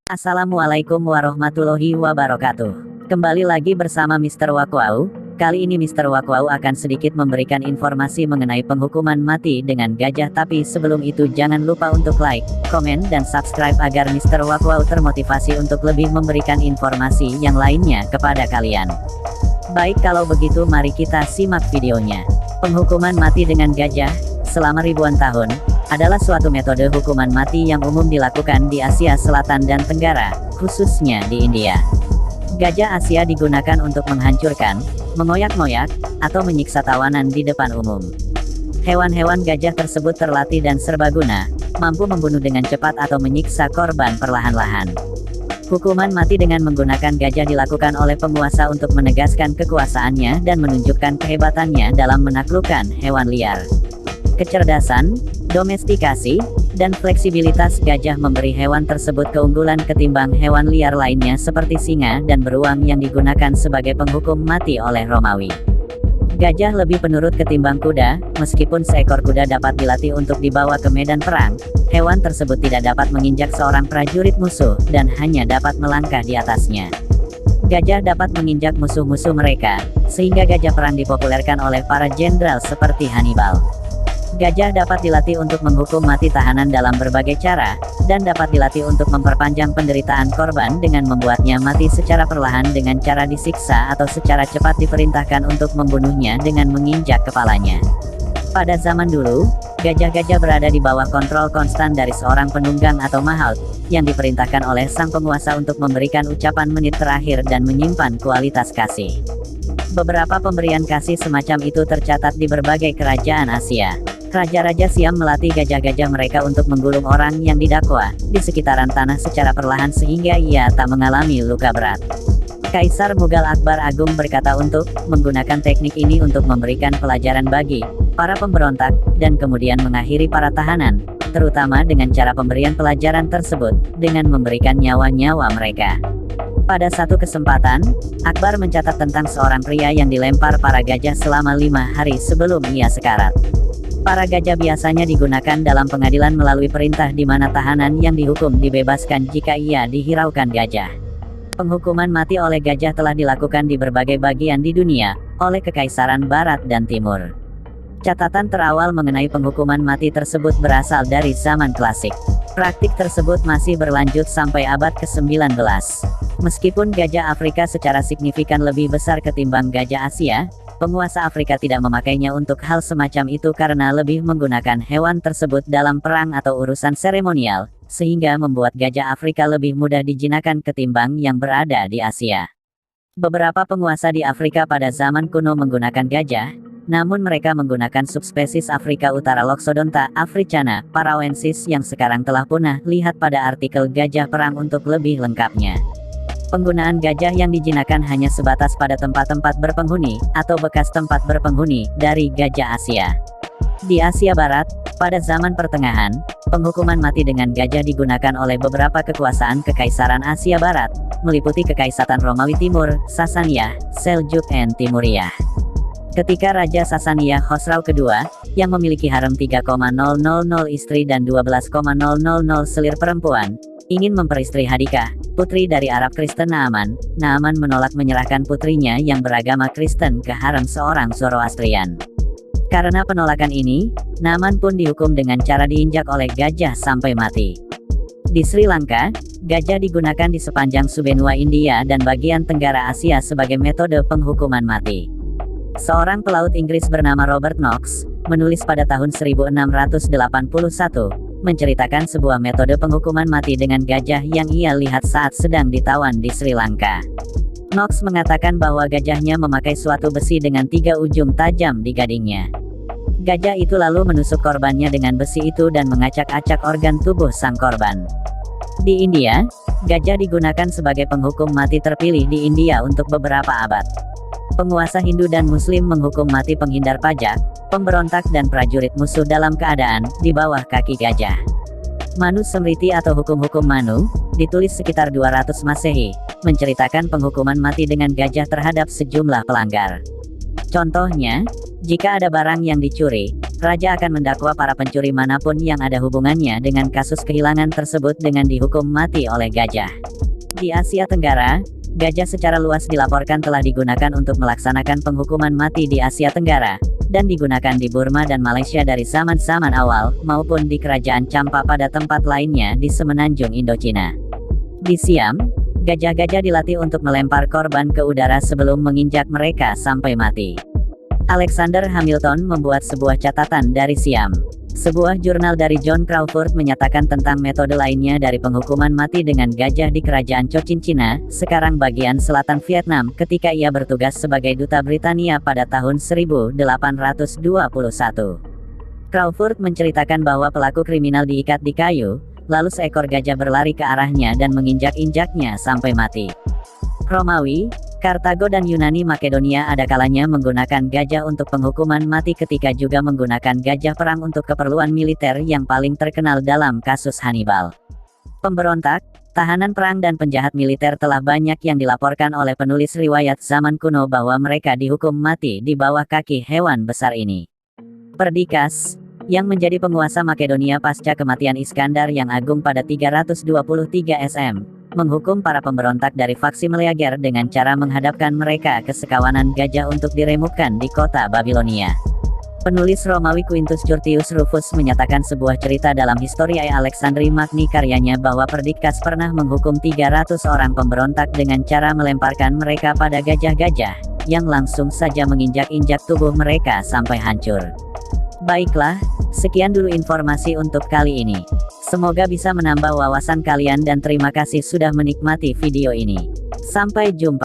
Assalamualaikum warahmatullahi wabarakatuh. Kembali lagi bersama Mr. Wakwau. Kali ini Mr. Wakwau akan sedikit memberikan informasi mengenai penghukuman mati dengan gajah. Tapi sebelum itu jangan lupa untuk like, komen, dan subscribe agar Mr. Wakwau termotivasi untuk lebih memberikan informasi yang lainnya kepada kalian. Baik, kalau begitu mari kita simak videonya. Penghukuman mati dengan gajah selama ribuan tahun adalah suatu metode hukuman mati yang umum dilakukan di Asia Selatan dan Tenggara, khususnya di India. Gajah Asia digunakan untuk menghancurkan, mengoyak-ngoyak, atau menyiksa tawanan di depan umum. Hewan-hewan gajah tersebut terlatih dan serbaguna, mampu membunuh dengan cepat atau menyiksa korban perlahan-lahan. Hukuman mati dengan menggunakan gajah dilakukan oleh penguasa untuk menegaskan kekuasaannya dan menunjukkan kehebatannya dalam menaklukkan hewan liar. Kecerdasan, domestikasi, dan fleksibilitas gajah memberi hewan tersebut keunggulan ketimbang hewan liar lainnya seperti singa dan beruang yang digunakan sebagai penghukum mati oleh Romawi. Gajah lebih penurut ketimbang kuda, meskipun seekor kuda dapat dilatih untuk dibawa ke medan perang, hewan tersebut tidak dapat menginjak seorang prajurit musuh dan hanya dapat melangkah di atasnya. Gajah dapat menginjak musuh-musuh mereka, sehingga gajah perang dipopulerkan oleh para jenderal seperti Hannibal. Gajah dapat dilatih untuk menghukum mati tahanan dalam berbagai cara, dan dapat dilatih untuk memperpanjang penderitaan korban dengan membuatnya mati secara perlahan dengan cara disiksa atau secara cepat diperintahkan untuk membunuhnya dengan menginjak kepalanya. Pada zaman dulu, gajah-gajah berada di bawah kontrol konstan dari seorang penunggang atau mahout, yang diperintahkan oleh sang penguasa untuk memberikan ucapan menit terakhir dan menyimpan kualitas kasih. Beberapa pemberian kasih semacam itu tercatat di berbagai kerajaan Asia. Raja-raja Siam melatih gajah-gajah mereka untuk menggulung orang yang didakwa di sekitaran tanah secara perlahan sehingga ia tak mengalami luka berat. Kaisar Mughal Akbar Agung berkata untuk menggunakan teknik ini untuk memberikan pelajaran bagi para pemberontak, dan kemudian mengakhiri para tahanan, terutama dengan cara pemberian pelajaran tersebut, dengan memberikan nyawa-nyawa mereka. Pada satu kesempatan, Akbar mencatat tentang seorang pria yang dilempar para gajah selama 5 hari sebelum ia sekarat. Para gajah biasanya digunakan dalam pengadilan melalui perintah di mana tahanan yang dihukum dibebaskan jika ia dihiraukan gajah. Penghukuman mati oleh gajah telah dilakukan di berbagai bagian di dunia, oleh kekaisaran Barat dan Timur. Catatan terawal mengenai penghukuman mati tersebut berasal dari zaman klasik. Praktik tersebut masih berlanjut sampai abad ke-19. Meskipun gajah Afrika secara signifikan lebih besar ketimbang gajah Asia, penguasa Afrika tidak memakainya untuk hal semacam itu karena lebih menggunakan hewan tersebut dalam perang atau urusan seremonial, sehingga membuat gajah Afrika lebih mudah dijinakkan ketimbang yang berada di Asia. Beberapa penguasa di Afrika pada zaman kuno menggunakan gajah, namun mereka menggunakan subspesies Afrika Utara Loxodonta africana parawensis yang sekarang telah punah. Lihat pada artikel gajah perang untuk lebih lengkapnya. Penggunaan gajah yang dijinakkan hanya sebatas pada tempat-tempat berpenghuni, atau bekas tempat berpenghuni, dari gajah Asia. Di Asia Barat, pada zaman pertengahan, penghukuman mati dengan gajah digunakan oleh beberapa kekuasaan kekaisaran Asia Barat, meliputi Kekaisaran Romawi Timur, Sasaniyah, Seljuk dan Timuriyah. Ketika Raja Sasaniyah Khosrau II, yang memiliki harem 3,000 istri dan 12,000 selir perempuan, ingin memperistri Hadikah, putri dari Arab Kristen Naaman menolak menyerahkan putrinya yang beragama Kristen ke harem seorang Zoroastrian. Karena penolakan ini, Naaman pun dihukum dengan cara diinjak oleh gajah sampai mati. Di Sri Lanka, gajah digunakan di sepanjang subbenua India dan bagian tenggara Asia sebagai metode penghukuman mati. Seorang pelaut Inggris bernama Robert Knox, menulis pada tahun 1681, menceritakan sebuah metode penghukuman mati dengan gajah yang ia lihat saat sedang ditawan di Sri Lanka. Knox mengatakan bahwa gajahnya memakai suatu besi dengan 3 ujung tajam di gadingnya. Gajah itu lalu menusuk korbannya dengan besi itu dan mengacak-acak organ tubuh sang korban. Di India, gajah digunakan sebagai penghukum mati terpilih di India untuk beberapa abad. Penguasa Hindu dan Muslim menghukum mati penghindar pajak, pemberontak dan prajurit musuh dalam keadaan di bawah kaki gajah. Manu Smriti atau Hukum-Hukum Manu, ditulis sekitar 200 Masehi, menceritakan penghukuman mati dengan gajah terhadap sejumlah pelanggar. Contohnya, jika ada barang yang dicuri, Raja akan mendakwa para pencuri manapun yang ada hubungannya dengan kasus kehilangan tersebut dengan dihukum mati oleh gajah. Di Asia Tenggara, gajah secara luas dilaporkan telah digunakan untuk melaksanakan penghukuman mati di Asia Tenggara, dan digunakan di Burma dan Malaysia dari zaman-zaman awal, maupun di Kerajaan Champa pada tempat lainnya di semenanjung Indochina. Di Siam, gajah-gajah dilatih untuk melempar korban ke udara sebelum menginjak mereka sampai mati. Alexander Hamilton membuat sebuah catatan dari Siam. Sebuah jurnal dari John Crawford menyatakan tentang metode lainnya dari penghukuman mati dengan gajah di Kerajaan Cochinchina, sekarang bagian selatan Vietnam, ketika ia bertugas sebagai duta Britania pada tahun 1821. Crawford menceritakan bahwa pelaku kriminal diikat di kayu, lalu seekor gajah berlari ke arahnya dan menginjak-injaknya sampai mati. Romawi, Kartago dan Yunani Makedonia ada kalanya menggunakan gajah untuk penghukuman mati ketika juga menggunakan gajah perang untuk keperluan militer yang paling terkenal dalam kasus Hannibal. Pemberontak, tahanan perang dan penjahat militer telah banyak yang dilaporkan oleh penulis riwayat zaman kuno bahwa mereka dihukum mati di bawah kaki hewan besar ini. Perdikas, yang menjadi penguasa Makedonia pasca kematian Iskandar yang Agung pada 323 SM, menghukum para pemberontak dari faksi Meleager dengan cara menghadapkan mereka ke sekawanan gajah untuk diremukkan di kota Babilonia. Penulis Romawi Quintus Curtius Rufus menyatakan sebuah cerita dalam Historiae Alexandri Magni karyanya bahwa Perdikas pernah menghukum 300 orang pemberontak dengan cara melemparkan mereka pada gajah-gajah, yang langsung saja menginjak-injak tubuh mereka sampai hancur. Baiklah, sekian dulu informasi untuk kali ini. Semoga bisa menambah wawasan kalian dan terima kasih sudah menikmati video ini. Sampai jumpa.